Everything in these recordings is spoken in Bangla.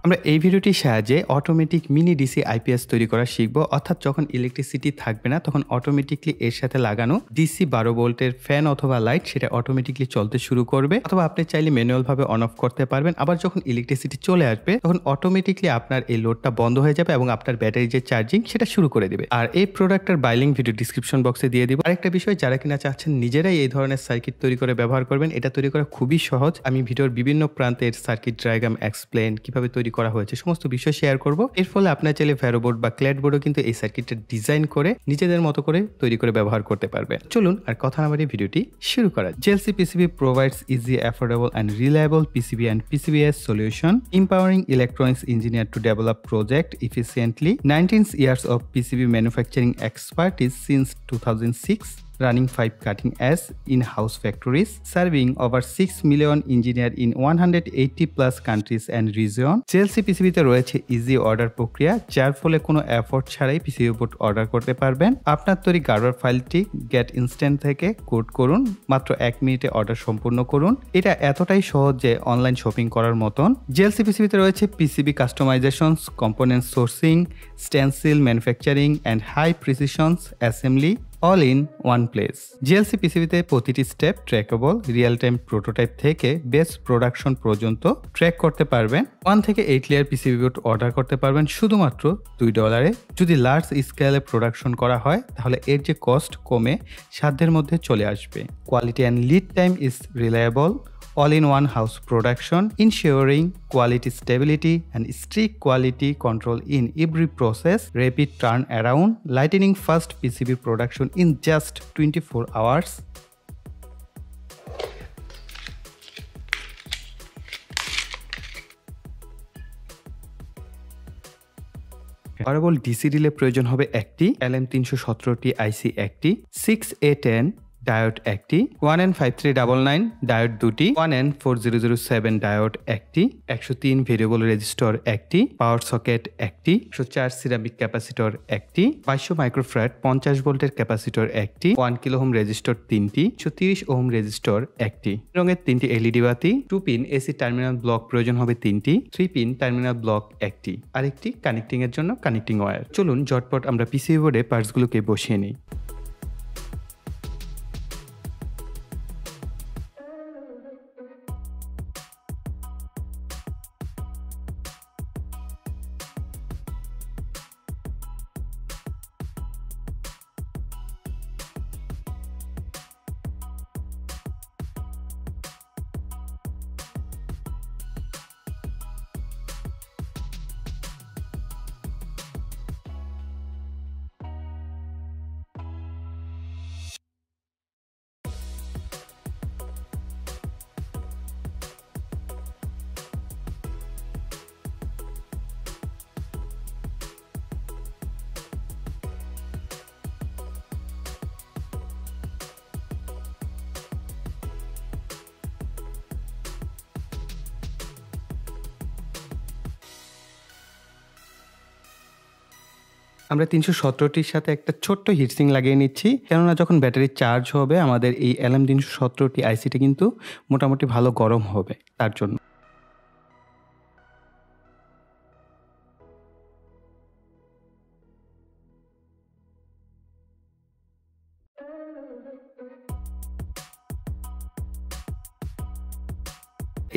আমরা এই ভিডিওটির সাহায্যে অটোমেটিক মিনি ডিসি আইপিএস তৈরি করা শিখব। অর্থাৎ যখন ইলেকট্রিসিটি থাকবে না তখন অটোমেটিকলি এর সাথে লাগানো ডিসি 12 ভোল্টের ফ্যান অথবা লাইট সেটা অটোমেটিকলি চলতে শুরু করবে, অথবা আপনি চাইলে ম্যানুয়াল ভাবে অন অফ করতে পারবেন। আবার যখন ইলেকট্রিসিটি চলে আসবে তখন অটোমেটিকলি আপনার এই লোডটা বন্ধ হয়ে যাবে এবং আপনার ব্যাটারি যে চার্জিং সেটা শুরু করে দিবে। আর এই প্রোডাক্টের বাই লিংক ভিডিও ডিসক্রিপশন বক্সে দিয়ে দিব। আরেকটা বিষয়, যারা কিনা চাচ্ছেন নিজেরাই এই ধরনের সার্কিট তৈরি করে ব্যবহার করবেন, এটা তৈরি করা খুবই সহজ। আমি ভিডিওর বিভিন্ন প্রান্তের সার্কিট ডায়াগ্রাম এক্সপ্লেন কিভাবে তৈরি করা হয়েছে সমস্ত বিষয় শেয়ার করব। এর ফলে আপনার চাইলে ফেরো বোর্ড বা ক্ল্যাড বোর্ডও কিন্তু এই সার্কিটটা ডিজাইন করে নিজেদের মতো করে তৈরি করে ব্যবহার করতে পারবে। চলুন আর কথা না বাড়িয়ে ভিডিওটি শুরু করা। JLC PCB provides easy, affordable and reliable PCB and PCBS solution, empowering electronics engineer to develop project efficiently. 19 years of PCB manufacturing expertise since 2006. Running 5 cutting-edge in-house factories, serving over 6 million engineers in 180 plus countries and regions. JLC PCB তে রয়েছে ইজি অর্ডার প্রক্রিয়া, যার ফলে কোনো এফোর্ট ছাড়াই পিসিবি বোর্ড অর্ডার করতে পারবেন। আপনার তৈরি গার্ডার ফাইলটি গেট ইনস্ট্যান্ট থেকে কোড করুন, মাত্র 1 মিনিটে অর্ডার সম্পূর্ণ করুন। এটা এতটাই সহজ যে অনলাইন শপিং করার মতন। JLC PCB তে রয়েছে PCB customisations, component sourcing, stencil manufacturing and high precisions assembly all in one place. JLC পিসিবিতে প্রতিটি step trackable, real time prototype থেকে বেস প্রোডাকশন পর্যন্ত ট্র্যাক করতে পারবেন। 1 থেকে 8 লেয়ার পিসিবি বোর্ড অর্ডার করতে পারবেন শুধুমাত্র $2। যদি লার্জ স্কেলে প্রোডাকশন করা হয় তাহলে এর যে কস্ট কমে সাধ্যের মধ্যে চলে আসবে। Quality and lead time is reliable, all-in-one house production, ensuring quality stability and strict quality control in every process, rapid turnaround, lightning fast PCB production in just 24 hours. Variable DC relay প্রয়োজন হবে একটি, LM317টি আইসি একটি, 6A10 ডায়োড একটি, 1N5399 ডায়োড দুটি, 1N4007 ডায়োড একটি, 103 ভেরিয়েবল রেজিস্টর একটি, পাওয়ার সকেট একটি, 104 সিরামিক ক্যাপাসিটর একটি, 2200 মাইক্রোফ্যারাড 50 ভোল্টের ক্যাপাসিটর একটি, 1 কিলো ওহম রেজিস্টর তিনটি, 130 ওহম রেজিস্টর একটি, রঙের তিনটি এলইডি বাতি, 2 পিন এসি টার্মিনাল ব্লক প্রয়োজন হবে তিনটি, 3 পিন টার্মিনাল ব্লক একটি, আরেকটি কানেক্টিং এর জন্য কানেক্টিং ওয়্যার। চলুন ঝটপট আমরা পিসিবি বোর্ডে পার্টসগুলোকে বসিয়ে নিই। আমরা 317টির সাথে একটা ছোট্ট হিটসিং লাগিয়ে নিচ্ছি, কেননা যখন ব্যাটারি চার্জ হবে আমাদের এই LM317টি আইসিটা কিন্তু মোটামুটি ভালো গরম হবে, তার জন্য।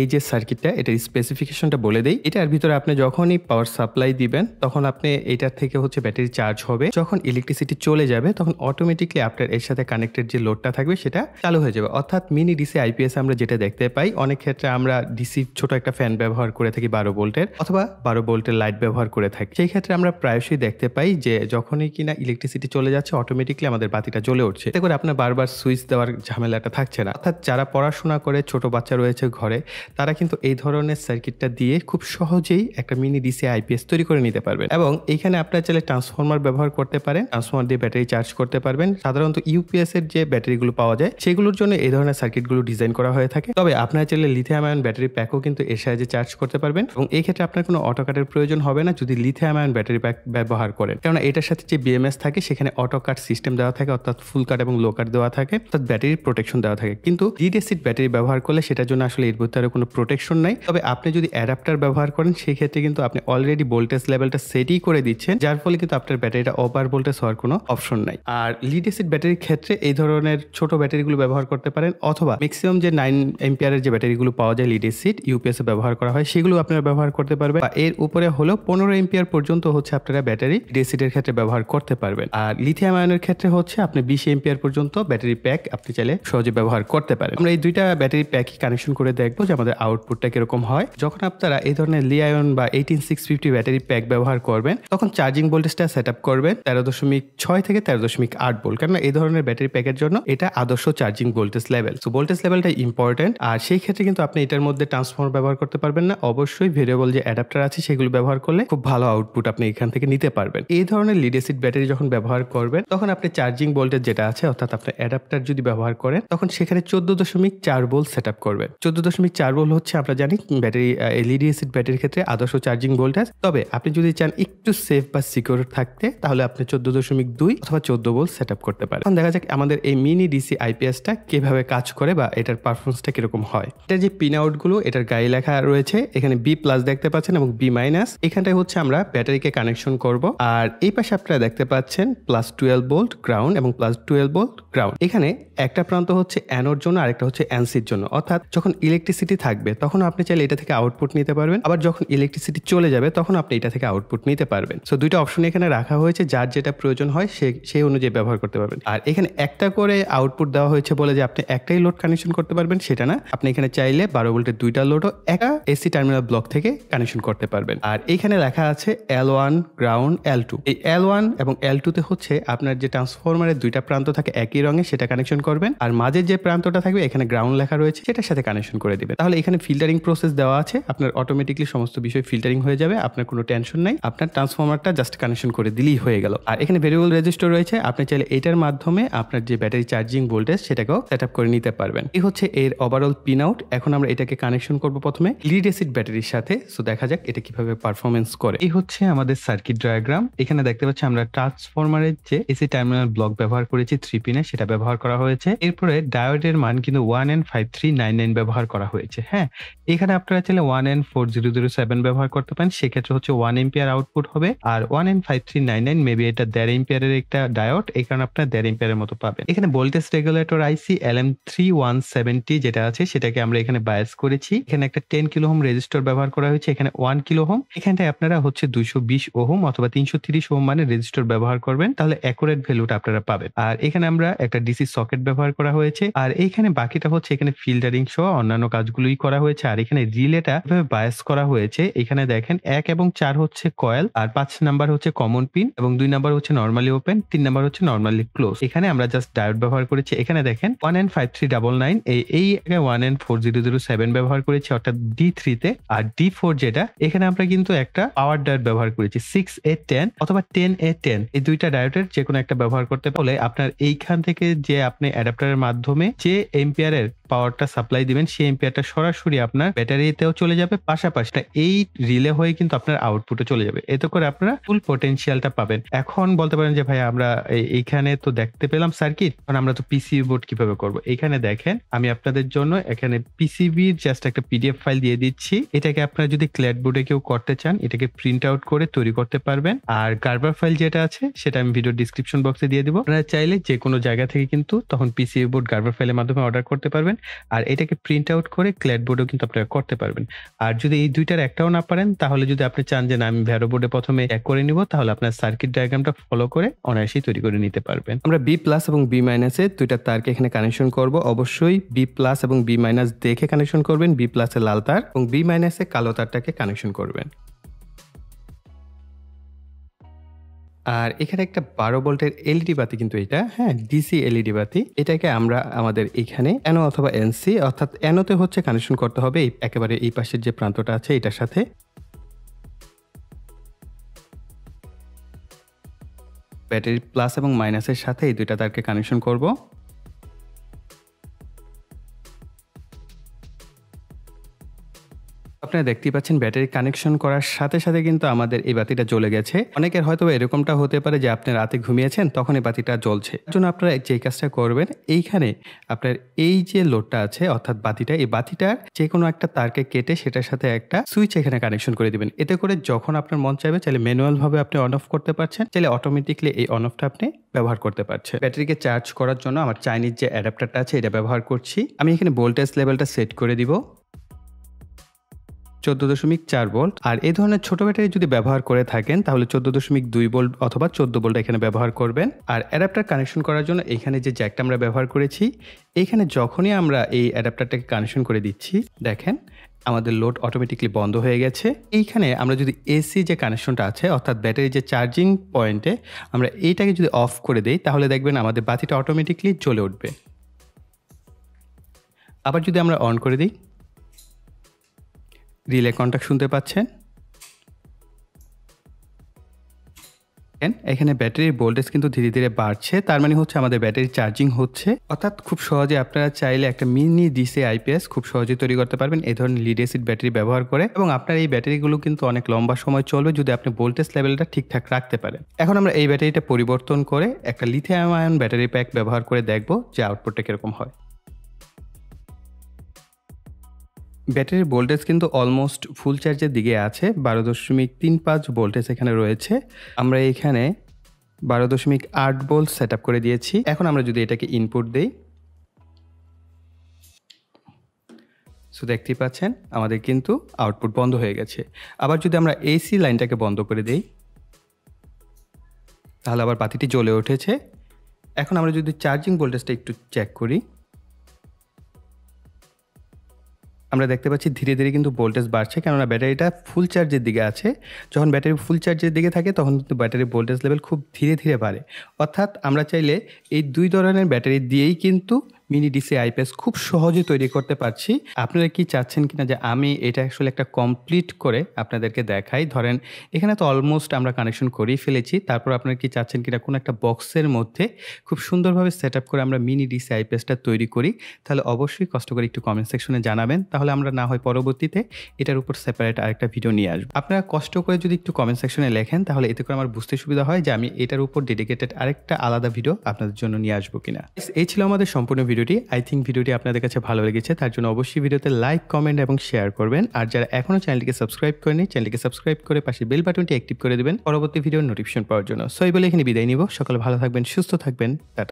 এই যে সার্কিটটা, এটার স্পেসিফিকেশনটা বলে দেই। এটার ভিতরে আপনি যখনই পাওয়ার সাপ্লাই দিবেন তখন আপনি এটার থেকে হচ্ছে ব্যাটারি চার্জ হবে। যখন ইলেকট্রিসিটি চলে যাবে তখন অটোমেটিকলি আপনার এর সাথে কানেক্টেড যে লোডটা থাকবে সেটা চালু হয়ে যাবে। অর্থাৎ মিনি ডিসি আইপিএস আমরা যেটা দেখতে পাই, অনেক ক্ষেত্রে আমরা ডিসি ছোট একটা ফ্যান ব্যবহার করে থাকি 12 ভোল্টের, অথবা 12 ভোল্টের লাইট ব্যবহার করে থাকি। সেই ক্ষেত্রে আমরা প্রায়শই দেখতে পাই যে যখনই কিনা ইলেকট্রিসিটি চলে যাচ্ছে অটোমেটিকলি আমাদের বাতিটা জ্বলে উঠছে। এতে করে আপনার বারবার সুইচ দেওয়ার ঝামেলাটা থাকছে না। অর্থাৎ যারা পড়াশোনা করে, ছোট বাচ্চা রয়েছে ঘরে, তারা কিন্তু এই ধরনের সার্কিটটা দিয়ে খুব সহজেই একটা মিনি ডিসি আইপিএস তৈরি করে নিতে পারবেন। এবং এইখানে আপনারা চাইলে ট্রান্সফরমার ব্যবহার করতে পারেন, ট্রান্সফরমার দিয়ে ব্যাটারি চার্জ করতে পারবেন। সাধারণত ইউপিএস এর যে ব্যাটারিগুলো পাওয়া যায় সেগুলোর জন্য এই ধরনের সার্কিটগুলো ডিজাইন করা হয়ে থাকে। তবে আপনারা চাইলে লিথিয়াম আয়ন ব্যাটারি প্যাকও কিন্তু এর সাহায্যে চার্জ করতে পারবেন, এবং এই ক্ষেত্রে আপনার কোনো অটো কাটের প্রয়োজন হবে না যদি লিথিয়াম আয়ন ব্যাটারি প্যাক ব্যবহার করেন, কেননা এটার সাথে যে বিএমএস থাকে সেখানে অটো কাট সিস্টেম দেওয়া থাকে, অর্থাৎ ফুল কাট এবং লো কাট দেওয়া থাকে, অর্থাৎ ব্যাটারির প্রোটেকশন দেওয়া থাকে। কিন্তু লিড অ্যাসিড ব্যাটারি ব্যবহার করলে সেটার জন্য আসলে এর ভিতরে কোনো প্রোটেকশন নাই। তবে আপনি যদি অ্যাডাপ্টার ব্যবহার করেন সেই ক্ষেত্রে কিন্তু আপনি অলরেডি ভোল্টেজ লেভেলটা সেটই করে দিচ্ছেন, যার ফলে কিন্তু আপনার ব্যাটারিটা ওভার ভোল্টেজ হওয়ার কোনো অপশন নাই। আর লিড অ্যাসিড ব্যাটারির ক্ষেত্রে এই ধরনের ছোট ব্যাটারিগুলো ব্যবহার করতে পারেন, অথবা ম্যাক্সিমাম যে 9 এম্পিয়ারের যে ব্যাটারিগুলো পাওয়া যায় লিড অ্যাসিড ইউপিএস এ ব্যবহার করা হয় সেগুলো আপনারা ব্যবহার করতে পারবেন, বা এর উপরে হলেও 15 এম্পিয়ার পর্যন্ত হচ্ছে আপনারা ব্যাটারি লিড অ্যাসিডের ক্ষেত্রে ব্যবহার করতে পারবেন। আর লিথিয়াম আয়নের ক্ষেত্রে হচ্ছে আপনি 20 এম্পিয়ার পর্যন্ত ব্যাটারি প্যাক আপনি চাইলে সহজে ব্যবহার করতে পারেন। আমরা এই দুইটা ব্যাটারি প্যাকই কানেকশন করে দেখবো যে আমাদের আউটপুটটা কিরকম হয়। যখন আপনারা এই ধরনের লি-আয়ন বা 18650 ব্যাটারি প্যাক ব্যবহার করবেন তখন চার্জিং ভোল্টেজটা সেট আপ করবেন 13.6 থেকে 13.8 ভোল্ট, কারণ এই ধরনের ব্যাটারি প্যাকের জন্য এটা আদর্শ charging voltage level. So voltage লেভেলটা ইম্পর্টেন্ট। আর সেই ক্ষেত্রে কিন্তু আপনি এটার মধ্যে ট্রান্সফর্মার ব্যবহার করতে পারবেন না, অবশ্যই ভেরিয়েবল যে অ্যাডাপ্টার আছে সেগুলো ব্যবহার করলে খুব ভালো আউটপুট আপনি এখান থেকে নিতে পারবেন। এই ধরনের লিড অ্যাসিড ব্যাটারি যখন ব্যবহার করবেন তখন আপনি চার্জিং ভোল্টেজ যেটা আছে অর্থাৎ আপনার অ্যাডাপ্টার যদি ব্যবহার করেন তখন সেখানে 14.4 ভোল্ট সেট আপ করবেন। 14.4 ভোল্ট হচ্ছে আমরা জানি ব্যাটারি লিড অ্যাসিড ব্যাটারির ক্ষেত্রে আদর্শ চার্জিং ভোল্টেজ। তবে আপনি যদি চান একটু সেফ বা সিকিউর থাকতে তাহলে আপনি 14.2 অথবা 14 ভোল্ট সেট আপ করতে পারেন। এখন দেখা যাক আমাদের এই মিনি ডিসি আইপিএসটা কিভাবে কাজ করে বা এটার পারফরমেন্সটা কিরকম হয়। এটা যে পিন আউট গুলো এটার গায়ে লেখা রয়েছে, এখানে বি প্লাস দেখতে পাচ্ছেন এবং বি মাইনাস, এখানটায় হচ্ছে আমরা ব্যাটারিকে কানেকশন করব। আর এই পাশে আপনারা দেখতে পাচ্ছেন +12 ভোল্ট গ্রাউন্ড এবং +12 ভোল্ট গ্রাউন্ড। এখানে একটা প্রান্ত হচ্ছে অ্যানোড জন্য আরেকটা হচ্ছে অ্যানসির জন্য, অর্থাৎ যখন ইলেকট্রিসিটি থাকবে তখন আপনি চাইলে এটা থেকে আউটপুট নিতে পারবেন, আবার যখন ইলেকট্রিসিটি চলে যাবে তখন আপনি এটা থেকে আউটপুট নিতে পারবেন। সো দুইটা অপশন এখানে রাখা হয়েছে, যার যেটা প্রয়োজন হয় সেই অনুযায়ী ব্যবহার করতে পারবেন। আর এখানে একটা করে আউটপুট দেওয়া হয়েছে বলে যে আপনি একটাই লোড কানেকশন করতে পারবেন সেটা না, আপনি এখানে চাইলে 12 ভোল্টের দুইটা লোডও একটা এসি টার্মিনাল ব্লক থেকে কানেকশন করতে পারবেন। আর এখানে লেখা আছে L1 গ্রাউন্ড L2। এই L1 এবং L2 তে হচ্ছে আপনার যে ট্রান্সফরমারের দুইটা প্রান্ত থাকে একই রঙে সেটা কানেকশন করবেন, আর মাঝের যে প্রান্তটা থাকবে এখানে গ্রাউন্ড লেখা রয়েছে সেটার সাথে কানেকশন করে দিবেন। তাহলে এখানে ফিল্টারিং প্রসেস দেওয়া আছে, আপনার অটোমেটিকলি সমস্ত বিষয় ফিল্টারিং হয়ে যাবে, আপনার কোনো টেনশন নাই, আপনার ট্রান্সফরমারটা জাস্ট কানেকশন করে দিলেই হয়ে গেল। আর এখানে ভেরিয়েবল রেজিস্টার রয়েছে, আপনি চাইলে এটার মাধ্যমে আপনার যে ব্যাটারি চার্জিং ভোল্টেজ সেটাকেও সেট আপ করে নিতে পারবেন। এই হচ্ছে এর ওভারঅল পিন আউট। এখন আমরা এটাকে কানেকশন করব প্রথমে লিড অ্যাসিড ব্যাটারির সাথে। সো দেখা যাক এটা কিভাবে পারফরমেন্স করে। এই হচ্ছে আমাদের সার্কিট ডায়াগ্রাম। এখানে দেখতে পাচ্ছি আমরা ট্রান্সফরমারের যে এসি টার্মিনাল ব্লক ব্যবহার করেছি 3 পিনে, সেটা ব্যবহার করা হয়েছে। এরপরে ডায়োডের মান কিন্তু 1N5399 ব্যবহার করা হয়েছে। হ্যাঁ, এখানে আপনারা চাইলে 1N4007 ব্যবহার করতে পারেন, সেক্ষেত্রে হচ্ছে 1 এম্পিয়ার আউটপুট হবে। আর 1N5399 মেবি এটা 1.5 এম্পিয়ারের একটা ডায়োড, এই কারণে আপনারা 1.5 এম্পিয়ারের মতো পাবেন। এখানে ভোল্টেজ রেগুলেটর আইসি LM3170 যেটা আছে সেটাকে আমরা এখানে বায়াস করেছি। এখানে একটা 10 কিলো ওহম রেজিস্টর ব্যবহার করা হয়েছে, এখানে 1 কিলো ওহম। এখানটায় আপনারা হচ্ছে 220 ওহম অথবা 330 ওহম মানে রেজিস্টর ব্যবহার করবেন, তাহলে অ্যাকুরেট ভ্যালুটা আপনারা পাবেন। আর এখানে আমরা একটা ডিসি সকেট ব্যবহার করা হয়েছে। আর এইখানে বাকিটা হচ্ছে এখানে ফিল্টারিং সহ অন্যান্য কাজগুলোই করা হয়েছে। আর এখানে রিলেটা কিভাবে বায়াস করা হয়েছে এখানে দেখেন 1 এবং 4 হচ্ছে কয়েল, আর 5 নাম্বার হচ্ছে কমন পিন এবং 2 নাম্বার হচ্ছে নরমালি ওপেন, 3 নাম্বার হচ্ছে নরমালি ক্লোজ। এখানে আমরা জাস্ট ডায়োড ব্যবহার করেছি। এখানে দেখেন 1N5399 এই 1N4007 ব্যবহার করেছি অর্থাৎ D3 তে। আর D4 যেটা এখানে আমরা কিন্তু একটা পাওয়ার ডায়োড ব্যবহার করেছি 6A10 অথবা 10A10, এই দুইটা ডায়োডের যে কোনো একটা ব্যবহার করতে পারলে আপনার এইখান থেকে যে আপনি অ্যাডাপ্টারের মাধ্যমে যে এম্পিয়ারের পাওয়ারটা সাপ্লাই দিবেন সেই এম্পিয়ারটা সরাসরি আপনার ব্যাটারিতেও চলে যাবে, পাশাপাশি এই রিলে হয়ে কিন্তু আপনার আউটপুটে চলে যাবে। এতে করে আপনারা ফুল পটেনশিয়ালটা পাবেন। এখন বলতে পারেন যে ভাই আমরা এইখানে তো দেখতে পেলাম সার্কিট, এখন আমরা তো পিসিবি বোর্ড কিভাবে করব। এখানে দেখেন আমি আপনাদের জন্য এখানে পিসিবির জাস্ট একটা পিডিএফ ফাইল দিয়ে দিচ্ছি। এটাকে আপনারা যদি ক্ল্যাড বোর্ডে কেউ করতে চান এটাকে প্রিন্ট আউট করে তৈরি করতে পারবেন। আর গার্বার ফাইল যেটা আছে সেটা আমি ভিডিও ডিসক্রিপশন বক্সে দিয়ে দিব, আপনারা চাইলে যে কোনো জায়গা থেকে কিন্তু তখন পিসিবি বোর্ড গার্বার ফাইলের মাধ্যমে অর্ডার করতে পারবেন। আর এটাকে প্রিন্ট আউট করে ক্ল্যাড বোর্ডেও কিন্তু আপনারা করতে পারবেন। আর যদি এই দুইটার একটাও না পারেন তাহলে যদি আপনি চান যে না আমি ভ্যারো বোর্ডে প্রথমে এক করে নিব, তাহলে আপনার সার্কিট ডায়াগ্রামটা ফলো করে অনায়াসেই তৈরি করে নিতে পারবেন। আমরা বি প্লাস এবং বি মাইনাসে দুইটা তারকে এখানে কানেকশন করব। অবশ্যই বি প্লাস এবং বি মাইনাস দেখে কানেকশন করবেন। বি প্লাসে লাল তার এবং বি মাইনাসে কালো তারটাকে কানেকশন করবেন। আর এখানে একটা 12 ভোল্টের এলইডি বাতি কিন্তু এটা, হ্যাঁ, ডিসি এলইডি বাতি। এটাকে আমরা আমাদের এখানে এনো অথবা এনসি অর্থাৎ এনোতে হচ্ছে কানেকশন করতে হবে একেবারে এই পাশের যে প্রান্তটা আছে এটার সাথে। ব্যাটারি প্লাস এবং মাইনাসের সাথে এই দুইটা তারকে কানেকশন করব। আপনারা দেখতেই পাচ্ছেন ব্যাটারি কানেকশন করার সাথে সাথে কিন্তু আমাদের এই বাতিটা জ্বলে গেছে। অনেকের হয়তো এরকমটা হতে পারে যে আপনি রাতে ঘুমিয়েছেন তখন এই বাতিটা জ্বলছে। এর জন্য আপনারা যে কাজটা করবেন, এইখানে আপনার এই যে লোডটা আছে অর্থাৎ বাতিটা, এই বাতিটার যেকোনো একটা তারকে কেটে সেটার সাথে একটা সুইচ এখানে কানেকশন করে দিবেন। এতে করে যখন আপনার মন চাইবে চাইলে ম্যানুয়াল ভাবে আপনি অন অফ করতে পারছেন, চাইলে অটোমেটিক্যালি এই অন অফটা আপনি ব্যবহার করতে পারছেন। ব্যাটারিকে চার্জ করার জন্য আমার চাইনিজ যে অ্যাডাপ্টারটা আছে এটা ব্যবহার করছি। আমি এখানে ভোল্টেজ লেভেলটা সেট করে দিব 14.4 ভোল্ট। আর এই ধরনের ছোট ব্যাটারি যদি ব্যবহার করে থাকেন তাহলে 14.2 ভোল্ট অথবা 14 ভোল্ট এখানে ব্যবহার করবেন। আর অ্যাডাপ্টার কানেকশন করার জন্য এখানে যে জ্যাকটা আমরা ব্যবহার করেছি, এইখানে যখনই আমরা এই অ্যাডাপ্টারটাকে কানেকশন করে দিচ্ছি, দেখেন আমাদের লোড অটোমেটিক্যালি বন্ধ হয়ে গেছে। এইখানে আমরা যদি এসি যে কানেকশনটা আছে অর্থাৎ ব্যাটারির যে চার্জিং পয়েন্টে আমরা এইটাকে যদি অফ করে দেই তাহলে দেখবেন আমাদের বাতিটা অটোমেটিক্যালি জ্বলে উঠবে। আবার যদি আমরা অন করে দিই, রিলে কন্টাক্ট শুনতে পাচ্ছেন। এখানে ব্যাটারির ভোল্টেজ কিন্তু ধীরে ধীরে বাড়ছে, তার মানে হচ্ছে আমাদের ব্যাটারি চার্জিং হচ্ছে। অর্থাৎ খুব সহজে আপনারা চাইলে একটা মিনি ডিসি আইপিএস খুব সহজে তৈরি করতে পারবেন এই ধরনের লিড অ্যাসিড ব্যাটারি ব্যবহার করে, এবং আপনার এই ব্যাটারিগুলো কিন্তু অনেক লম্বা সময় চলবে যদি আপনি ভোল্টেজ লেভেলটা ঠিকঠাক রাখতে পারেন। এখন আমরা এই ব্যাটারিটা পরিবর্তন করে একটা লিথিয়াম আয়ন ব্যাটারি প্যাক ব্যবহার করে দেখব যে আউটপুটটা কিরকম হয়। ব্যাটারির ভোল্টেজ কিন্তু অলমোস্ট ফুল চার্জের দিকে আছে, 12.35 ভোল্টেজ এখানে রয়েছে। আমরা এখানে 12.8 ভোল্ট সেট আপ করে দিয়েছি। এখন আমরা যদি এটাকে ইনপুট দেই, সো দেখতেই পাচ্ছেন আমাদের কিন্তু আউটপুট বন্ধ হয়ে গেছে। আবার যদি আমরা এসি লাইনটাকে বন্ধ করে দেই তাহলে আবার বাতিটি জ্বলে উঠেছে। এখন আমরা যদি চার্জিং ভোল্টেজটা একটু চেক করি, আমরা দেখতে পাচ্ছি ধীরে ধীরে কিন্তু ভোল্টেজ বাড়ছে, কেননা ব্যাটারিটা ফুল চার্জের দিকে আছে। যখন ব্যাটারি ফুল চার্জের দিকে থাকে তখন কিন্তু ব্যাটারির ভোল্টেজ লেভেল খুব ধীরে ধীরে বাড়ে। অর্থাৎ আমরা চাইলে এই দুই ধরনের ব্যাটারি দিয়েই কিন্তু মিনি ডিসি আইপিএস খুব সহজে তৈরি করতে পারছি। আপনারা কি চাচ্ছেন কিনা যে আমি এটা আসলে একটা কমপ্লিট করে আপনাদেরকে দেখাই? ধরেন এখানে তো অলমোস্ট আমরা কানেকশন করেই ফেলেছি, তারপর আপনারা কি চাচ্ছেন কিনা কোনো একটা বক্সের মধ্যে খুব সুন্দরভাবে সেট আপ করে আমরা মিনি ডিসি আইপিএসটা তৈরি করি? তাহলে অবশ্যই কষ্ট করে একটু কমেন্ট সেকশনে জানাবেন, তাহলে আমরা না হয় পরবর্তীতে এটার উপর সেপারেট আরেকটা ভিডিও নিয়ে আসবো। আপনারা কষ্ট করে যদি একটু কমেন্ট সেকশনে লেখেন তাহলে এতে করে আমার বুঝতে সুবিধা হয় যে আমি এটার উপর ডেডিকেটেড আরেকটা আলাদা ভিডিও আপনাদের জন্য নিয়ে আসবো কিনা। এই ছিল আমাদের সম্পূর্ণ ভিডিওটি। আই থিঙ্ক ভিডিওটি আপনাদের কাছে ভালো লেগেছে, তার জন্য অবশ্যই ভিডিওতে লাইক, কমেন্ট এবং শেয়ার করবেন। আর যারা এখনও চ্যানেলটিকে সাবস্ক্রাইব করেনি, চ্যানেলটিকে সাবস্ক্রাইব করে পাশে বেল বাটনটি অ্যাক্টিভ করে দেবেন পরবর্তী ভিডিওর নোটিফিকেশন পাওয়ার জন্য। সো এই বলে এখানে বিদায় নিব। সকলে ভালো থাকবেন, সুস্থ থাকবেন। টাটা।